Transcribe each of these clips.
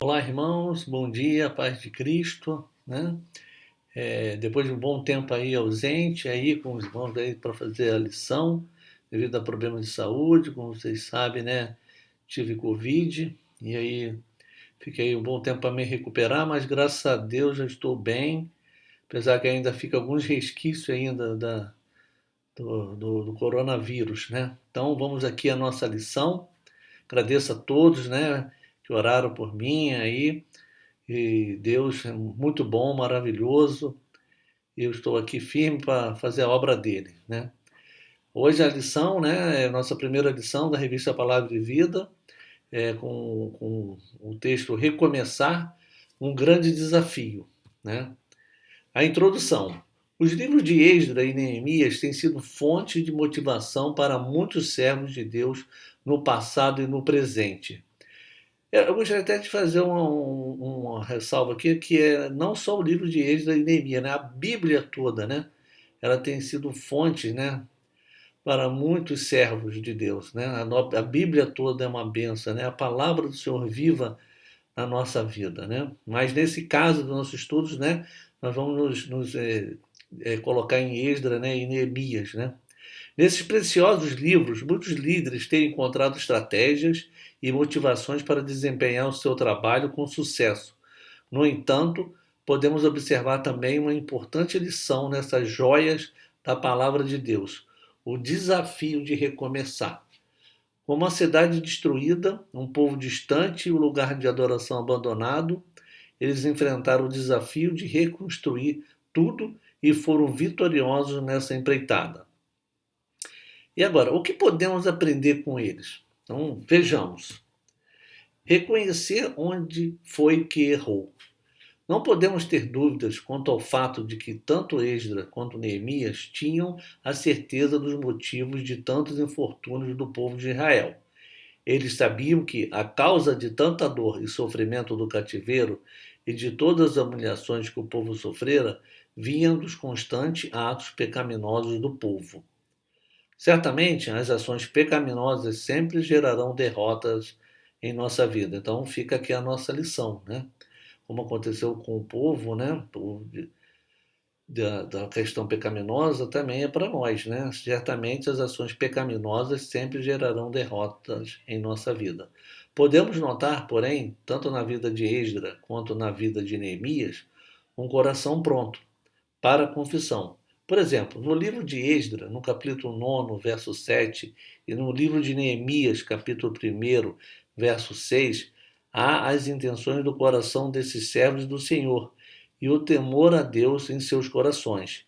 Olá, irmãos, bom dia, paz de Cristo, né? Depois de um bom tempo aí ausente, aí com os irmãos aí para fazer a lição, devido a problemas de saúde, como vocês sabem, né? Tive Covid e aí fiquei um bom tempo para me recuperar, mas graças a Deus já estou bem, apesar que ainda fica alguns resquícios ainda do coronavírus, né? Então vamos aqui à nossa lição. Agradeço a todos, né, que oraram por mim aí. E Deus é muito bom, maravilhoso. E eu estou aqui firme para fazer a obra dele, né? Hoje a lição, né, é a nossa primeira lição da revista Palavra de Vida, com o texto Recomeçar, um grande desafio, né? A introdução. Os livros de Esdras e Neemias têm sido fonte de motivação para muitos servos de Deus no passado e no presente. Eu gostaria até de fazer uma ressalva aqui, que é não só o livro de Êxodo e Neemias, né? A Bíblia toda, né? Ela tem sido fonte, né? Para muitos servos de Deus, né? A Bíblia toda é uma benção, né? A palavra do Senhor viva na nossa vida, né? Mas nesse caso dos nossos estudos, né? Nós vamos colocar em Esdras, né? E Neemias, né? Nesses preciosos livros, muitos líderes têm encontrado estratégias e motivações para desempenhar o seu trabalho com sucesso. No entanto, podemos observar também uma importante lição nessas joias da palavra de Deus: o desafio de recomeçar. Com uma cidade destruída, um povo distante e um lugar de adoração abandonado, eles enfrentaram o desafio de reconstruir tudo e foram vitoriosos nessa empreitada. E agora, o que podemos aprender com eles? Então, vejamos. Reconhecer onde foi que errou. Não podemos ter dúvidas quanto ao fato de que tanto Esdras quanto Neemias tinham a certeza dos motivos de tantos infortúnios do povo de Israel. Eles sabiam que a causa de tanta dor e sofrimento do cativeiro e de todas as humilhações que o povo sofrera vinham dos constantes atos pecaminosos do povo. Certamente, as ações pecaminosas sempre gerarão derrotas em nossa vida. Então, fica aqui a nossa lição, né? Como aconteceu com o povo, né? Da questão pecaminosa também é para nós, né? Certamente as ações pecaminosas sempre gerarão derrotas em nossa vida. Podemos notar, porém, tanto na vida de Esdras quanto na vida de Neemias, um coração pronto para a confissão. Por exemplo, no livro de Esdras, no capítulo 9, verso 7, e no livro de Neemias, capítulo 1, verso 6, há as intenções do coração desses servos do Senhor e o temor a Deus em seus corações.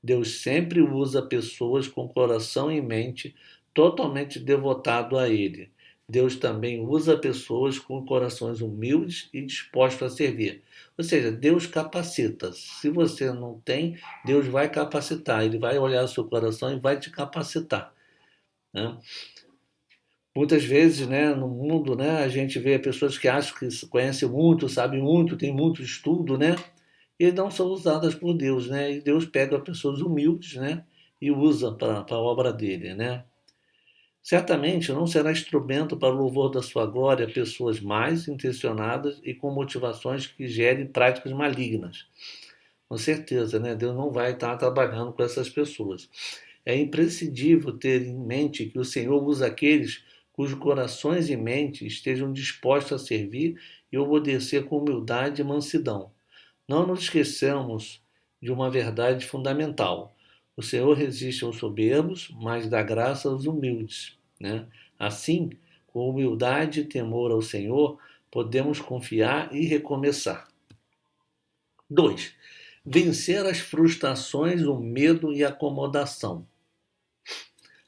Deus sempre usa pessoas com coração e mente totalmente devotado a Ele. Deus também usa pessoas com corações humildes e dispostos a servir. Ou seja, Deus capacita. Se você não tem, Deus vai capacitar. Ele vai olhar o seu coração e vai te capacitar, né? Muitas vezes, né, no mundo, né, a gente vê pessoas que acham que conhecem muito, sabem muito, têm muito estudo, né, e não são usadas por Deus, né, e Deus pega pessoas humildes, né, e usa para a obra dele, né. Certamente não será instrumento para o louvor da sua glória pessoas mais intencionadas e com motivações que gerem práticas malignas. Com certeza, né? Deus não vai estar trabalhando com essas pessoas. É imprescindível ter em mente que o Senhor usa aqueles cujos corações e mentes estejam dispostos a servir e obedecer com humildade e mansidão. Não nos esqueçamos de uma verdade fundamental. O Senhor resiste aos soberbos, mas dá graça aos humildes, né? Assim, com humildade e temor ao Senhor, podemos confiar e recomeçar. 2. Vencer as frustrações, o medo e a acomodação.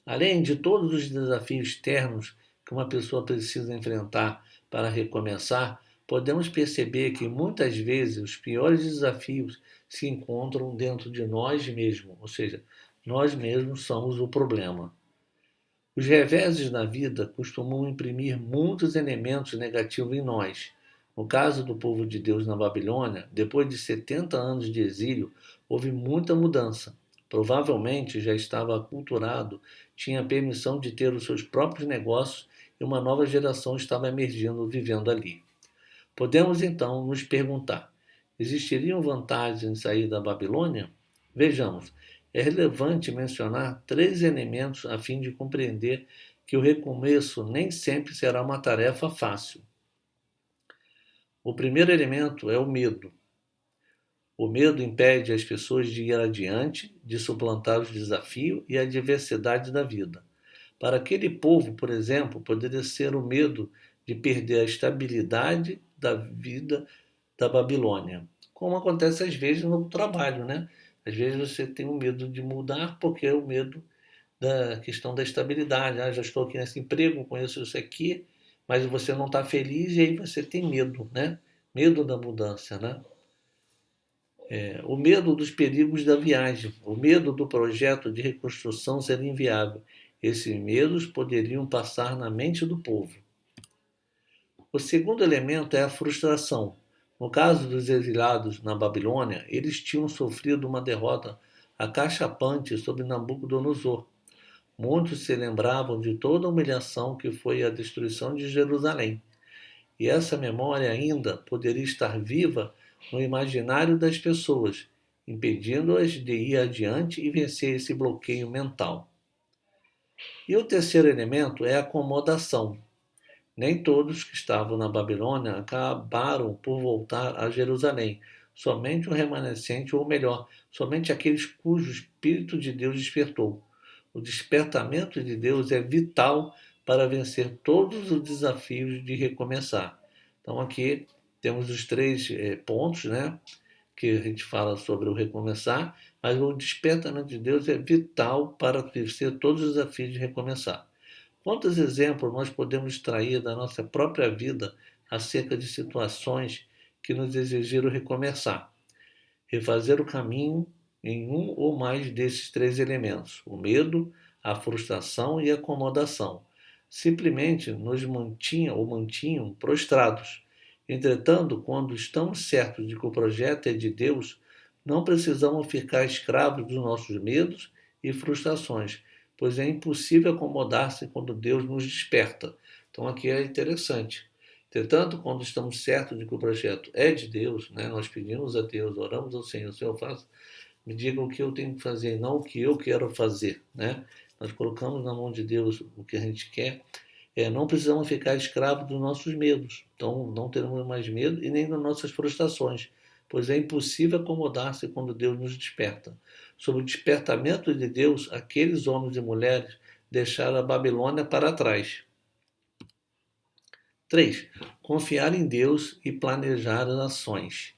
Além de todos os desafios externos que uma pessoa precisa enfrentar para recomeçar, podemos perceber que muitas vezes os piores desafios se encontram dentro de nós mesmos, ou seja, nós mesmos somos o problema. Os reveses da vida costumam imprimir muitos elementos negativos em nós. No caso do povo de Deus na Babilônia, depois de 70 anos de exílio, houve muita mudança. Provavelmente já estava aculturado, tinha permissão de ter os seus próprios negócios e uma nova geração estava emergindo, vivendo ali. Podemos então nos perguntar: existiriam vantagens em sair da Babilônia? Vejamos, é relevante mencionar três elementos a fim de compreender que o recomeço nem sempre será uma tarefa fácil. O primeiro elemento é o medo. O medo impede as pessoas de ir adiante, de suplantar os desafios e a adversidade da vida. Para aquele povo, por exemplo, poderia ser o medo de perder a estabilidade da vida da Babilônia, como acontece às vezes no trabalho, né? Às vezes você tem um medo de mudar porque é o medo da questão da estabilidade. Ah, já estou aqui nesse emprego, conheço isso aqui, mas você não está feliz e aí você tem medo, né? Medo da mudança, né? O medo dos perigos da viagem, o medo do projeto de reconstrução ser inviável. Esses medos poderiam passar na mente do povo. O segundo elemento é a frustração. No caso dos exilados na Babilônia, eles tinham sofrido uma derrota acachapante sobre Nabucodonosor. Muitos se lembravam de toda a humilhação que foi a destruição de Jerusalém. E essa memória ainda poderia estar viva no imaginário das pessoas, impedindo-as de ir adiante e vencer esse bloqueio mental. E o terceiro elemento é a acomodação. Nem todos que estavam na Babilônia acabaram por voltar a Jerusalém. Somente o remanescente, ou melhor, somente aqueles cujo Espírito de Deus despertou. O despertamento de Deus é vital para vencer todos os desafios de recomeçar. Então aqui temos os três pontos, né, que a gente fala sobre o recomeçar, mas o despertamento de Deus é vital para vencer todos os desafios de recomeçar. Quantos exemplos nós podemos extrair da nossa própria vida acerca de situações que nos exigiram recomeçar? Refazer o caminho em um ou mais desses três elementos: o medo, a frustração e a acomodação. Simplesmente nos mantinham prostrados. Entretanto, quando estamos certos de que o projeto é de Deus, não precisamos ficar escravos dos nossos medos e frustrações, pois é impossível acomodar-se quando Deus nos desperta. Então aqui é interessante. Entretanto, quando estamos certos de que o projeto é de Deus, né, nós pedimos a Deus, oramos ao Senhor, Senhor, me diga o que eu tenho que fazer, e não o que eu quero fazer. Né? Nós colocamos na mão de Deus o que a gente quer. Não precisamos ficar escravos dos nossos medos. Então, não teremos mais medo e nem das nossas frustrações, pois é impossível acomodar-se quando Deus nos desperta. Sob o despertamento de Deus, aqueles homens e mulheres deixaram a Babilônia para trás. 3. Confiar em Deus e planejar as ações.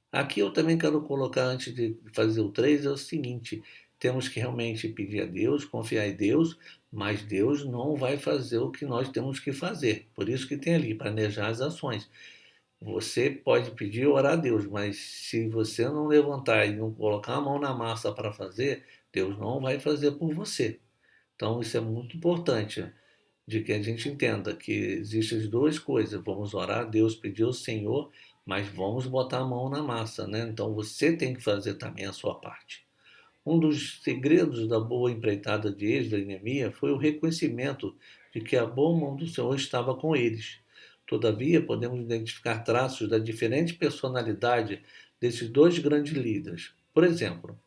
Aqui eu também quero colocar, antes de fazer o 3, é o seguinte: temos que realmente pedir a Deus, confiar em Deus, mas Deus não vai fazer o que nós temos que fazer. Por isso que tem ali, planejar as ações. Você pode pedir e orar a Deus, mas se você não levantar e não colocar a mão na massa para fazer, Deus não vai fazer por você. Então isso é muito importante, de que a gente entenda que existem as duas coisas. Vamos orar a Deus, pedir ao Senhor, mas vamos botar a mão na massa, né? Então você tem que fazer também a sua parte. Um dos segredos da boa empreitada de Esdras e Neemias foi o reconhecimento de que a boa mão do Senhor estava com eles. Todavia, podemos identificar traços da diferente personalidade desses dois grandes líderes. Por exemplo,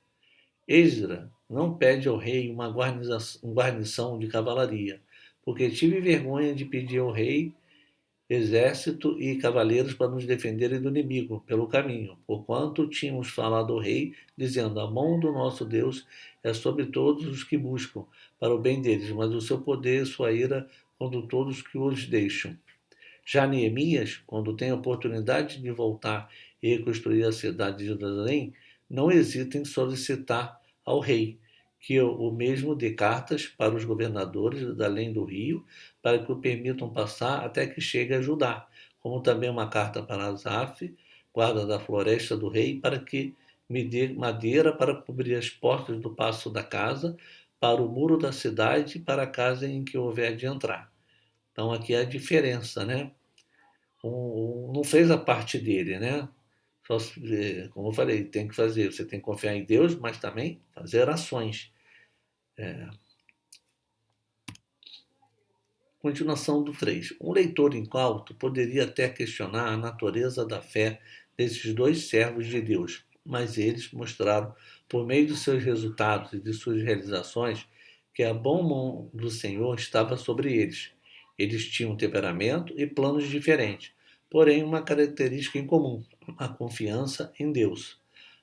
Esdras não pede ao rei uma guarnição de cavalaria, porque tive vergonha de pedir ao rei exército e cavaleiros para nos defenderem do inimigo pelo caminho, porquanto tínhamos falado ao rei, dizendo: a mão do nosso Deus é sobre todos os que buscam, para o bem deles, mas o seu poder e sua ira contra todos que os deixam. Já Neemias, quando tem a oportunidade de voltar e reconstruir a cidade de Jerusalém, não hesita em solicitar ao rei que o mesmo dê cartas para os governadores da além do rio, para que o permitam passar até que chegue a Judá, como também uma carta para Asaf, guarda da floresta do rei, para que me dê madeira para cobrir as portas do paço da casa, para o muro da cidade e para a casa em que houver de entrar. Então aqui é a diferença, né? Não fez a parte dele, né? Só, como eu falei, tem que fazer, você tem que confiar em Deus, mas também fazer ações. Continuação do 3. Um leitor incauto poderia até questionar a natureza da fé desses dois servos de Deus, mas eles mostraram, por meio de seus resultados e de suas realizações, que a boa mão do Senhor estava sobre eles. Eles tinham um temperamento e planos diferentes, porém uma característica em comum: a confiança em Deus.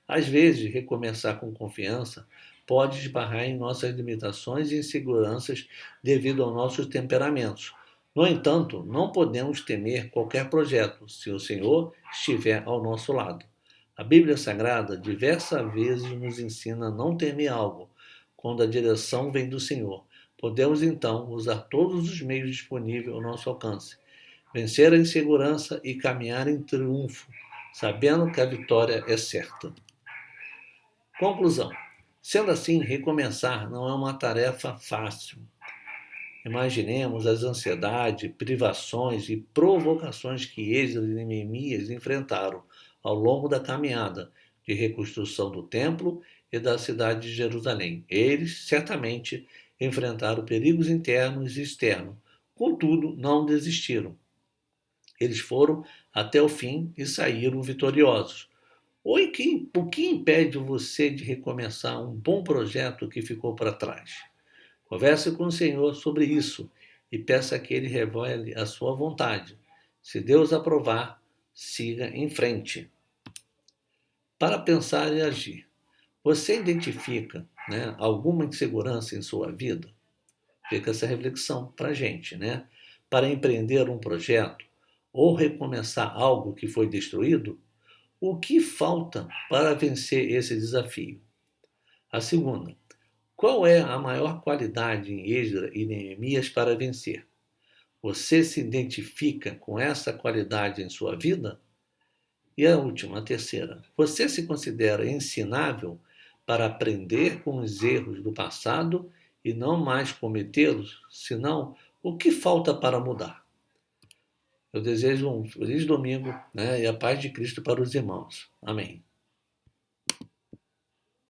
Às vezes, recomeçar com confiança pode esbarrar em nossas limitações e inseguranças devido aos nossos temperamentos. No entanto, não podemos temer qualquer projeto se o Senhor estiver ao nosso lado. A Bíblia Sagrada diversas vezes nos ensina a não temer algo quando a direção vem do Senhor. Podemos então usar todos os meios disponíveis ao nosso alcance, vencer a insegurança e caminhar em triunfo, sabendo que a vitória é certa. Conclusão. Sendo assim, recomeçar não é uma tarefa fácil. Imaginemos as ansiedades, privações e provocações que Esdras e Neemias enfrentaram ao longo da caminhada de reconstrução do templo e da cidade de Jerusalém. Eles certamente enfrentaram perigos internos e externos, contudo, não desistiram. Eles foram até o fim e saíram vitoriosos. O que impede você de recomeçar um bom projeto que ficou para trás? Converse com o Senhor sobre isso e peça que Ele revele a sua vontade. Se Deus aprovar, siga em frente. Para pensar e agir. Você identifica, alguma insegurança em sua vida? Fica essa reflexão para a gente, Para empreender um projeto ou recomeçar algo que foi destruído, o que falta para vencer esse desafio? A segunda, qual é a maior qualidade em Esdras e Neemias para vencer? Você se identifica com essa qualidade em sua vida? E a última, a terceira, você se considera ensinável para aprender com os erros do passado e não mais cometê-los? Senão, o que falta para mudar? Eu desejo um feliz domingo, e a paz de Cristo para os irmãos. Amém.